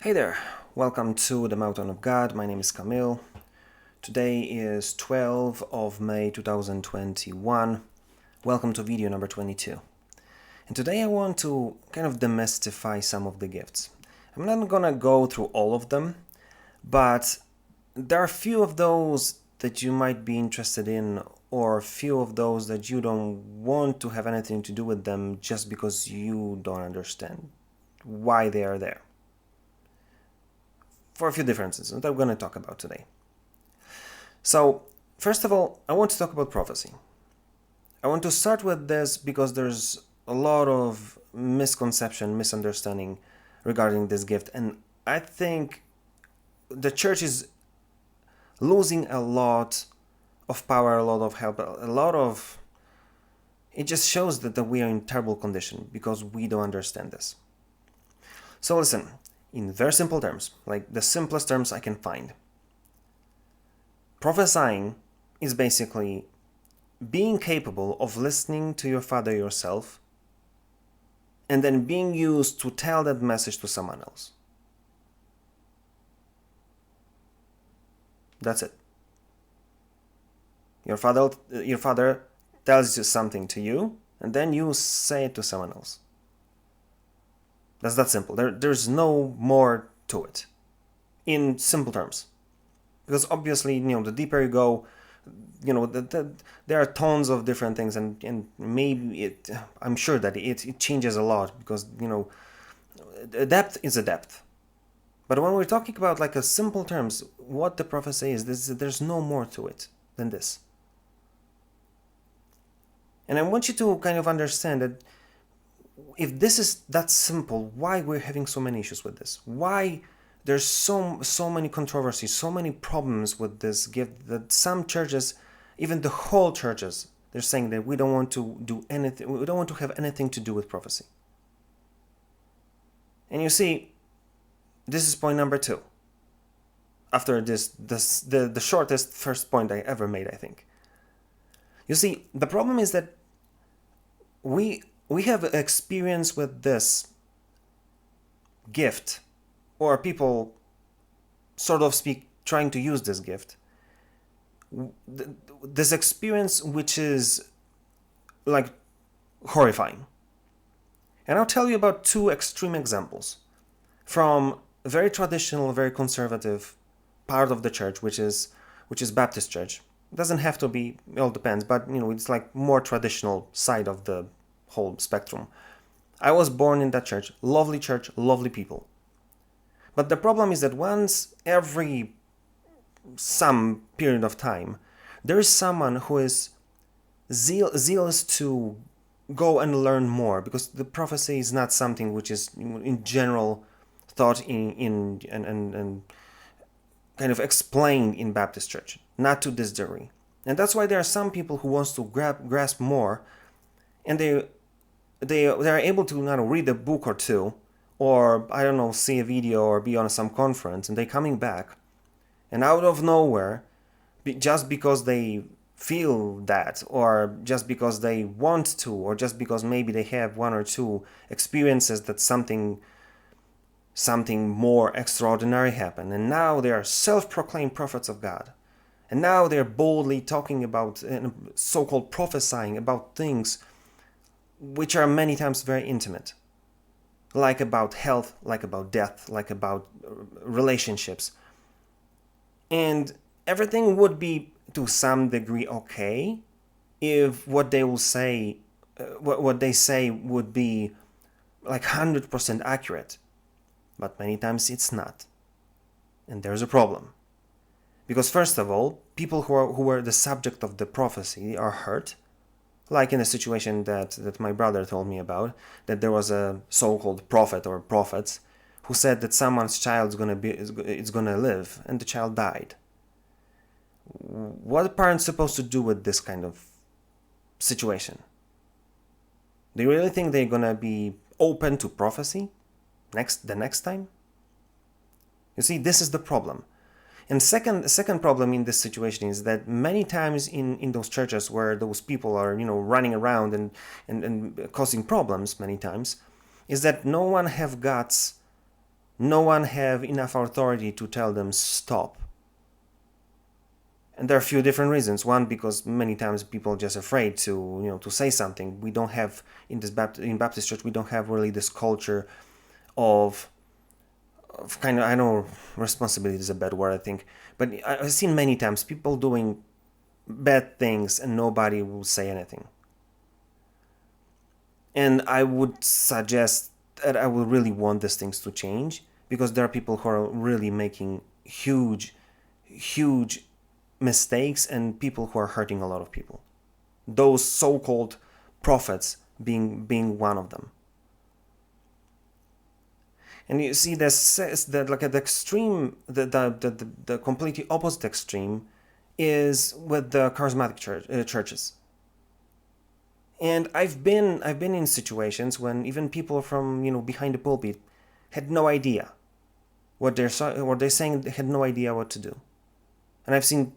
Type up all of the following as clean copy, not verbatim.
Hey there, welcome to the Mountain of God. My name is Camille. Today is 12th of May 2021. Welcome to video number 22. And today I want to kind of demystify some of the gifts. I'm not gonna go through all of them, but there are a few of those that you might be interested in, or a few of those that you don't want to have anything to do with them just because you don't understand why they are there. For a few differences that I'm going to talk about today. So, first of all, I want to talk about prophecy. I want to start with this because there's a lot of misconception, misunderstanding regarding this gift, and I think the church is losing a lot of power, a lot of help, it just shows that we are in terrible condition because we don't understand this. So listen, in very simple terms, like the simplest terms I can find. Prophesying is basically being capable of listening to your Father yourself and then being used to tell that message to someone else. That's it. Your father tells you something to you and then you say it to someone else. That's that simple. There's no more to it, in simple terms. Because obviously, the deeper you go, there are tons of different things, and maybe I'm sure that it changes a lot because, a depth is a depth. But when we're talking about like a simple terms, what the prophecy is, there's no more to it than this. And I want you to kind of understand that if this is that simple, why we're having so many issues with this? Why there's so many controversies, so many problems with this gift that some churches, even the whole churches, they're saying that we don't want to do anything, we don't want to have anything to do with prophecy. And you see, this is point number 2. After the shortest first point I ever made, I think. You see, the problem is that we have experience with this gift, or people sort of trying to use this gift. This experience which is like horrifying. And I'll tell you about 2 extreme examples from a very traditional, very conservative part of the church, which is Baptist church. It doesn't have to be, it all depends, but it's like more traditional side of the whole spectrum. I was born in that church, lovely people. But the problem is that once every some period of time, there is someone who is zealous to go and learn more, because the prophecy is not something which is in general thought in and kind of explained in Baptist church, not to this degree. And that's why there are some people who wants to grasp more, and they are able to read a book or two, or I don't know, see a video or be on some conference, and they coming back, and out of nowhere, just because they feel that, or just because they want to, or just because maybe they have 1 or 2 experiences that something more extraordinary happened, and now they are self-proclaimed prophets of God. And now they're boldly talking about, so-called prophesying about things which are many times very intimate, like about health, like about death, like about relationships. And everything would be to some degree okay if what they will say, what they say would be like 100% accurate. But many times it's not. And there's a problem. Because first of all, people who are the subject of the prophecy are hurt. Like in a situation that my brother told me about, that there was a so-called prophet or prophets who said that someone's child is gonna live, and the child died. What are parents supposed to do with this kind of situation? Do you really think they're gonna be open to prophecy the next time? You see, this is the problem. And second problem in this situation is that many times in those churches where those people are running around and causing problems many times, is that no one have guts No one have enough authority to tell them stop. And there are a few different reasons. One, because many times people are just afraid to say something. We don't have in Baptist church, we don't have really this culture of kind of, I know responsibility is a bad word, I think, but I've seen many times people doing bad things and nobody will say anything. And I would suggest that I would really want these things to change, because there are people who are really making huge mistakes and people who are hurting a lot of people. Those so-called prophets being one of them. And you see that like at the extreme, the completely opposite extreme is with the charismatic churches. And I've been in situations when even people from behind the pulpit had no idea what they're saying. They had no idea what to do. And I've seen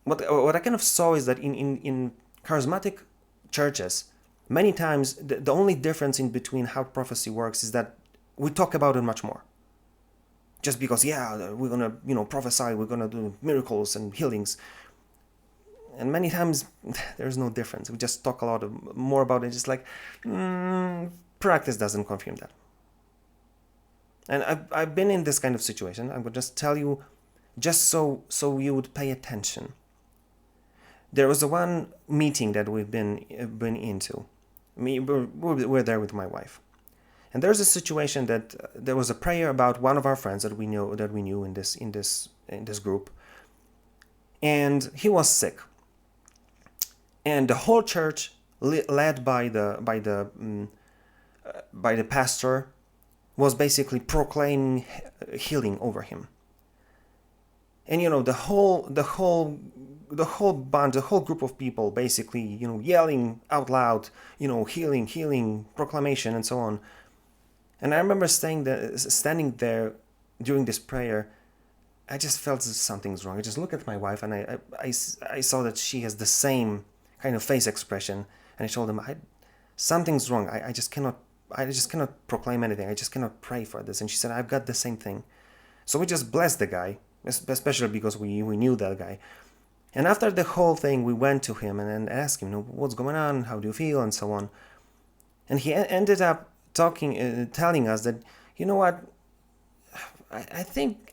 what I kind of saw is that in charismatic churches, many times the only difference in between how prophecy works is that we talk about it much more. Just because, yeah, we're gonna prophesy, we're gonna do miracles and healings, and many times there's no difference. We just talk a lot more about it. Just like practice doesn't confirm that. And I've been in this kind of situation. I would just tell you, just so you would pay attention. There was a one meeting that we've been into. We're there with my wife, and there's a situation that there was a prayer about one of our friends that we knew in this group, and he was sick, and the whole church, led by the pastor, was basically proclaiming healing over him. And the whole bunch, the whole group of people basically, yelling out loud, healing, proclamation, and so on. And I remember standing there during this prayer. I just felt that something's wrong. I just looked at my wife, and I saw that she has the same kind of face expression. And I told them, something's wrong. I just cannot proclaim anything. I just cannot pray for this. And she said, I've got the same thing. So we just blessed the guy, especially because we knew that guy. And after the whole thing, we went to him and asked him, what's going on? How do you feel? And so on. And he ended up telling us that, you know what, I think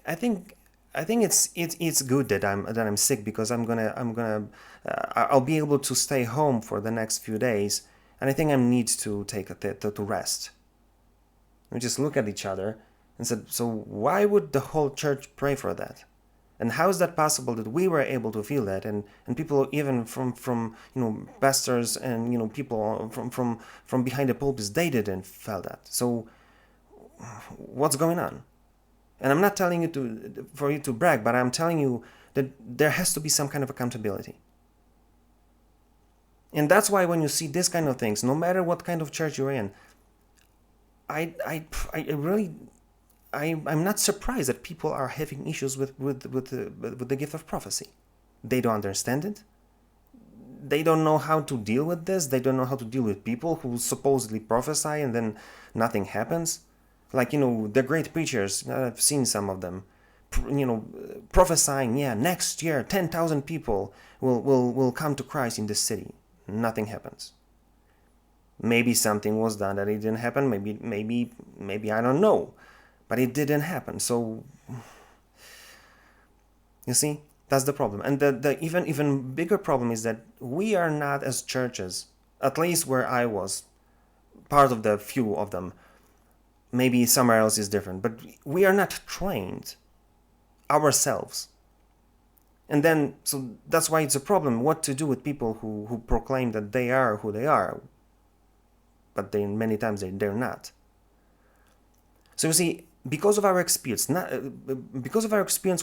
it's good that I'm sick, because I'll be able to stay home for the next few days, and I think I need to take to rest. We just look at each other and said, so why would the whole church pray for that? And how is that possible that we were able to feel that, and people even from pastors and people from behind the pulpits, they didn't feel that? So what's going on? And I'm not telling you for you to brag, but I'm telling you that there has to be some kind of accountability. And that's why when you see this kind of things, no matter what kind of church you're in, I'm not surprised that people are having issues with the gift of prophecy. They don't understand it. They don't know how to deal with this. They don't know how to deal with people who supposedly prophesy and then nothing happens. Like, the great preachers, I've seen some of them, prophesying, next year 10,000 people will come to Christ in this city. Nothing happens. Maybe something was done that it didn't happen. Maybe I don't know. But it didn't happen. So, you see, that's the problem. And the even bigger problem is that we are not, as churches, at least where I was, part of the few of them, maybe somewhere else is different, but we are not trained ourselves. And then, so that's why it's a problem what to do with people who proclaim that they are who they are, but many times they're not. So you see, because of our experience,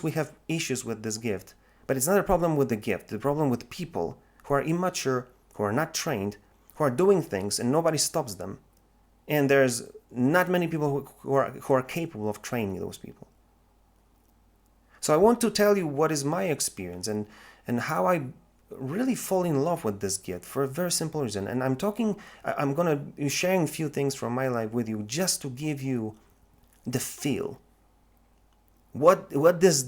we have issues with this gift. But it's not a problem with the gift. The problem with people who are immature, who are not trained, who are doing things and nobody stops them. And there's not many people who are capable of training those people. So I want to tell you what is my experience and how I really fall in love with this gift for a very simple reason. And I'm going to be sharing a few things from my life with you just to give you the feel. What this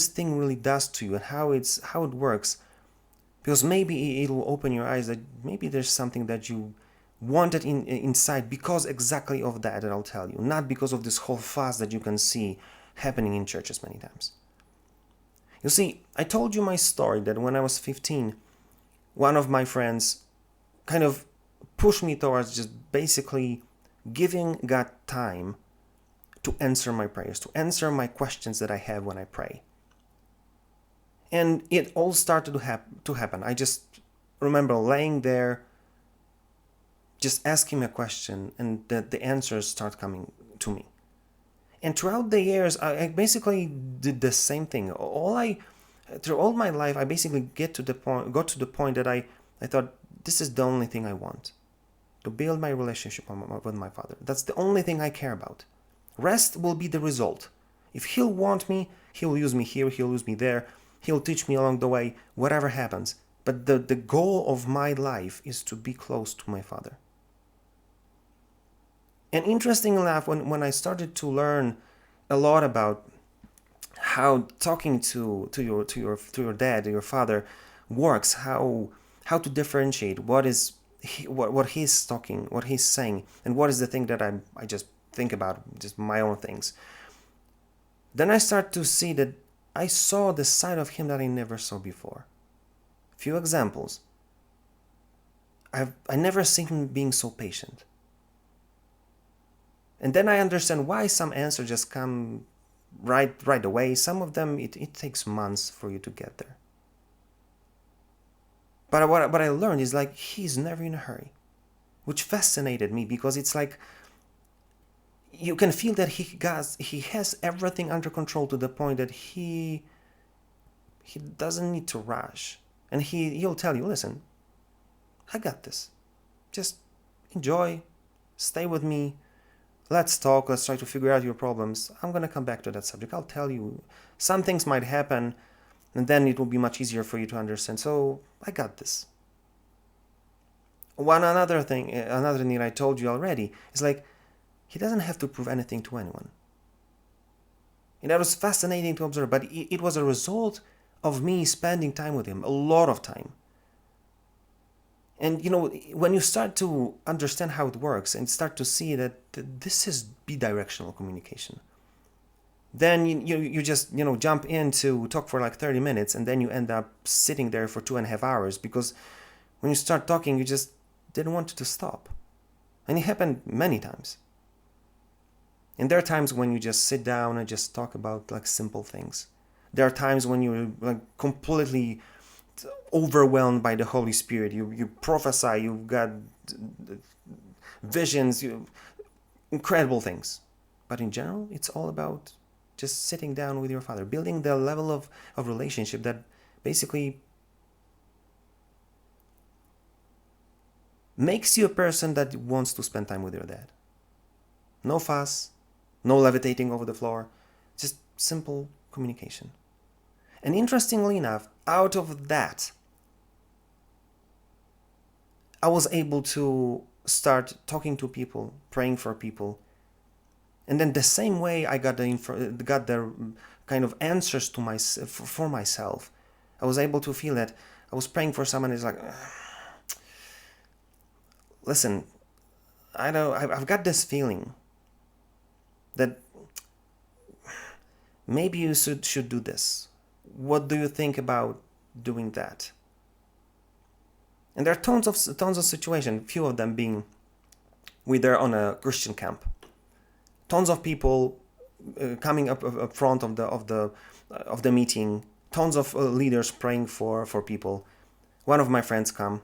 thing really does to you and how it works, because maybe it'll open your eyes that maybe there's something that you wanted inside because exactly of that I'll tell you, not because of this whole fuss that you can see happening in churches many times. You see, I told you my story that when I was 15, one of my friends kind of pushed me towards just basically giving God time to answer my prayers, to answer my questions that I have when I pray. And it all started to happen. I just remember laying there, just asking a question, and the answers start coming to me. And throughout the years, I basically did the same thing. Through all my life, I basically got to the point that I thought, this is the only thing I want, to build my relationship with my Father. That's the only thing I care about. Rest will be the result. If He'll want me, He'll use me here, He'll use me there, He'll teach me along the way, whatever happens. But the goal of my life is to be close to my Father. And interesting enough, when I started to learn a lot about how talking to your dad, your father, works, how to differentiate what he's talking, what he's saying, and what is the thing that I just think about, just my own things. Then I start to see that I saw the side of him that I never saw before. Few examples. I never seen him being so patient. And then I understand why some answers just come right away. Some of them, it takes months for you to get there. But what I learned is like, he's never in a hurry, which fascinated me, because it's like, you can feel that he has everything under control to the point that he doesn't need to rush. And he'll tell you, listen, I got this. Just enjoy, stay with me. Let's talk, let's try to figure out your problems. I'm going to come back to that subject. I'll tell you, some things might happen, and then it will be much easier for you to understand. So, I got this. Another thing that I told you already, is like, he doesn't have to prove anything to anyone. And that was fascinating to observe, but it was a result of me spending time with him, a lot of time. And when you start to understand how it works and start to see that this is bidirectional communication, then you just jump in to talk for like 30 minutes, and then you end up sitting there for 2.5 hours, because when you start talking, you just didn't want to stop. And it happened many times. And there are times when you just sit down and just talk about like simple things. There are times when you're like completely overwhelmed by the Holy Spirit. You prophesy, you've got visions, incredible things. But in general, it's all about just sitting down with your Father, building the level of relationship that basically makes you a person that wants to spend time with your dad. No fuss, no levitating over the floor, just simple communication. And interestingly enough, out of that, I was able to start talking to people, praying for people. And then the same way I got the kind of answers to for myself, I was able to feel that I was praying for someone who's like, listen, I've got this feeling that maybe you should do this. What do you think about doing that? And there are tons of situations, few of them being we're on a Christian camp. Tons of people coming up front of the meeting. Tons of leaders praying for people. One of my friends come,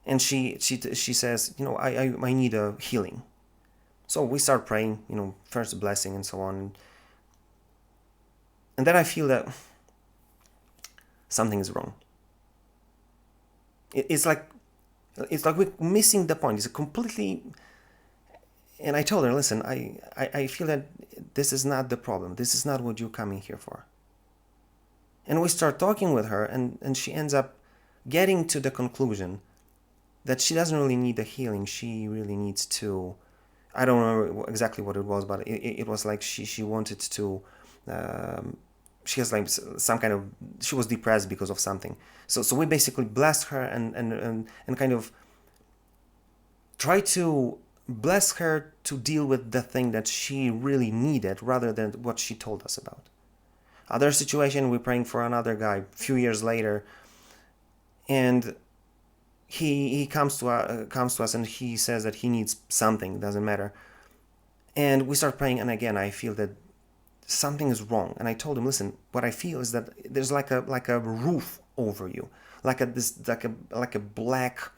and she says, I need a healing. So we start praying, first blessing and so on. And then I feel that something is wrong. It's like we're missing the point. It's completely. And I told her, listen, I feel that this is not the problem. This is not what you're coming here for. And we start talking with her, and she ends up getting to the conclusion that she doesn't really need the healing. She really needs to I don't remember exactly what it was, but it was like she wanted to. She has like some kind of, she was depressed because of something. So we basically blessed her and kind of try to bless her to deal with the thing that she really needed rather than what she told us about. Other situation, we're praying for another guy a few years later, and he comes to us and he says that he needs something, doesn't matter. And we start praying, and again I feel that something is wrong. And I told him, listen, what I feel is that there's like a roof over you, like a black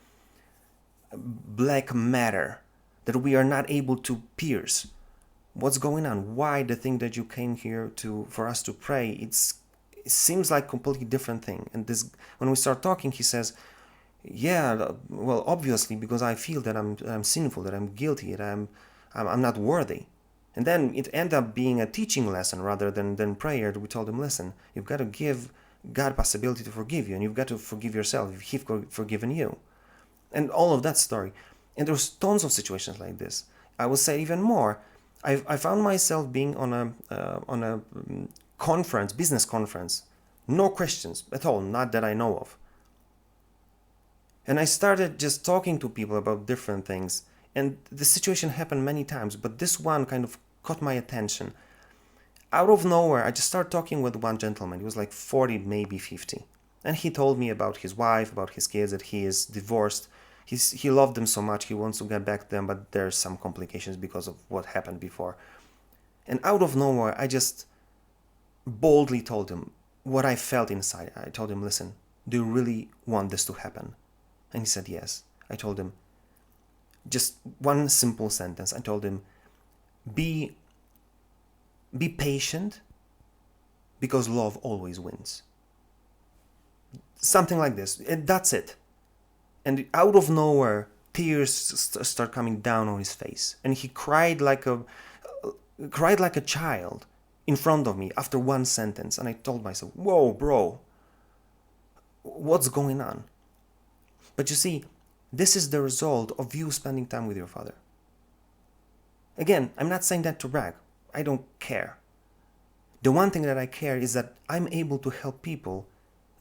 matter that we are not able to pierce. What's going on? Why the thing that you came here to for us to pray? It seems like a completely different thing. And this, when we start talking, he says, yeah, well, obviously because I feel that I'm sinful, that I'm guilty, that I'm not worthy. And then it ended up being a teaching lesson rather than prayer. We told him, listen, you've got to give God possibility to forgive you, and you've got to forgive yourself if He's forgiven you. And all of that story. And there's tons of situations like this. I will say even more. I found myself being on a conference, business conference, no Christians at all, not that I know of. And I started just talking to people about different things. And the situation happened many times, but this one kind of caught my attention. Out of nowhere, I just started talking with one gentleman. He was like 40, maybe 50. And he told me about his wife, about his kids, that he is divorced. He loved them so much, he wants to get back to them, but there's some complications because of what happened before. And out of nowhere, I just boldly told him what I felt inside. I told him, listen, do you really want this to happen? And he said yes. I told him, just one simple sentence. I told him, be patient, because love always wins. Something like this. And that's it. And out of nowhere, tears start coming down on his face, and he cried like a child in front of me after one sentence. And I told myself, whoa, bro, what's going on? But you see, this is the result of you spending time with your father. Again, I'm not saying that to brag. I don't care. The one thing that I care is that I'm able to help people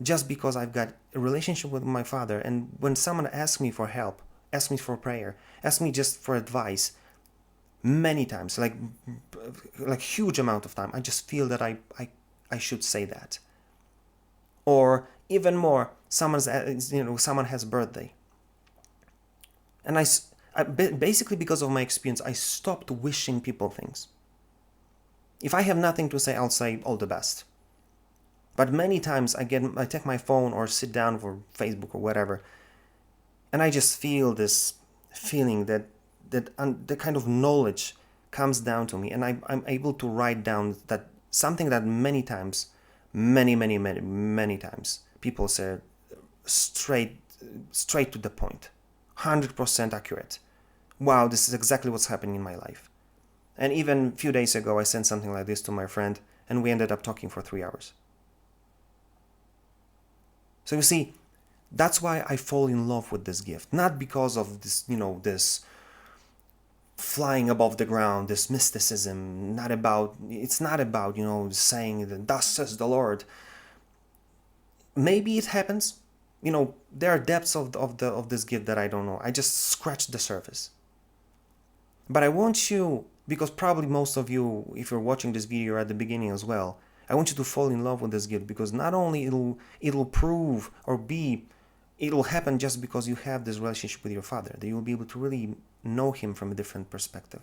just because I've got a relationship with my father. And when someone asks me for help, asks me for prayer, asks me just for advice, many times, like huge amount of time, I just feel that I should say that. Or even more, someone has a birthday, and I basically, because of my experience, I stopped wishing people things. If I have nothing to say, I'll say all the best. But many times I take my phone or sit down for Facebook or whatever, and I just feel this feeling that the kind of knowledge comes down to me, and I'm able to write down that something that many times, many times, people say straight to the point, 100% accurate. Wow, this is exactly what's happening in my life. And even a few days ago, I sent something like this to my friend, and we ended up talking for 3 hours. So you see, that's why I fall in love with this gift. Not because of this, this flying above the ground, this mysticism. It's not about, saying that thus says the Lord. Maybe it happens. There are depths of this gift that I don't know. I just scratched the surface. But I want you, because probably most of you, if you're watching this video, are at the beginning as well, I want you to fall in love with this gift, because not only it'll prove it'll happen just because you have this relationship with your father, that you'll be able to really know him from a different perspective,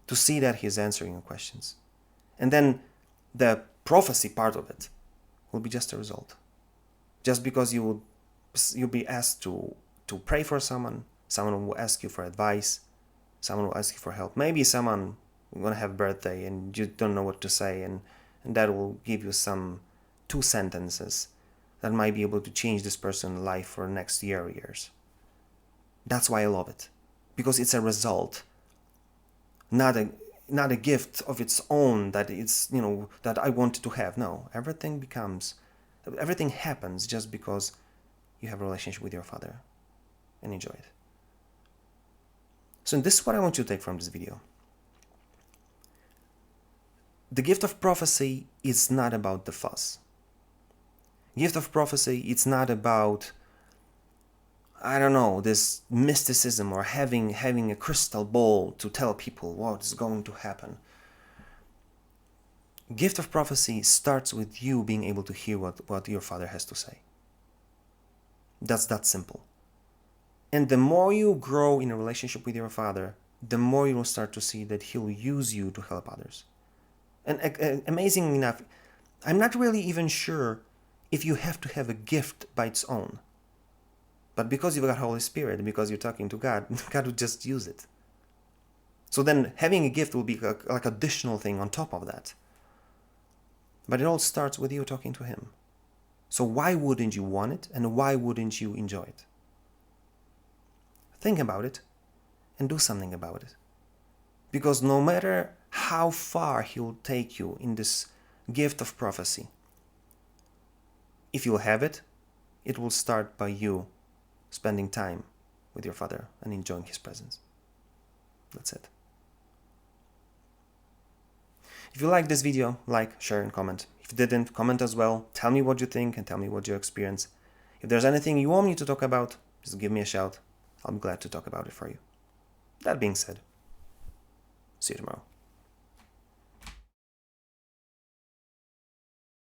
to see that he's answering your questions. And then the prophecy part of it will be just a result. Just because you'll be asked to pray for someone will ask you for advice, someone will ask you for help. Maybe someone will gonna have a birthday and you don't know what to say, and that will give you some 2 sentences that might be able to change this person's life for next year or years. That's why I love it, because it's a result, not a gift of its own that it's that I wanted to have. No, everything happens just because you have a relationship with your father, and enjoy it. So this is what I want you to take from this video. The gift of prophecy is not about the fuss. Gift of prophecy, it's not about, I don't know, this mysticism or having a crystal ball to tell people what is going to happen. Gift of prophecy starts with you being able to hear what your Father has to say. That's that simple. And the more you grow in a relationship with your Father, the more you will start to see that He'll use you to help others. And amazingly enough, I'm not really even sure if you have to have a gift by its own. But because you've got Holy Spirit, because you're talking to God, God will just use it. So then having a gift will be like additional thing on top of that. But it all starts with you talking to Him. So why wouldn't you want it, and why wouldn't you enjoy it? Think about it and do something about it. Because no matter how far He'll take you in this gift of prophecy, if you'll have it, it will start by you spending time with your Father and enjoying His presence. That's it. If you liked this video, like, share, and comment. If you didn't, comment as well. Tell me what you think and tell me what you experience. If there's anything you want me to talk about, just give me a shout. I'll be glad to talk about it for you. That being said, see you tomorrow.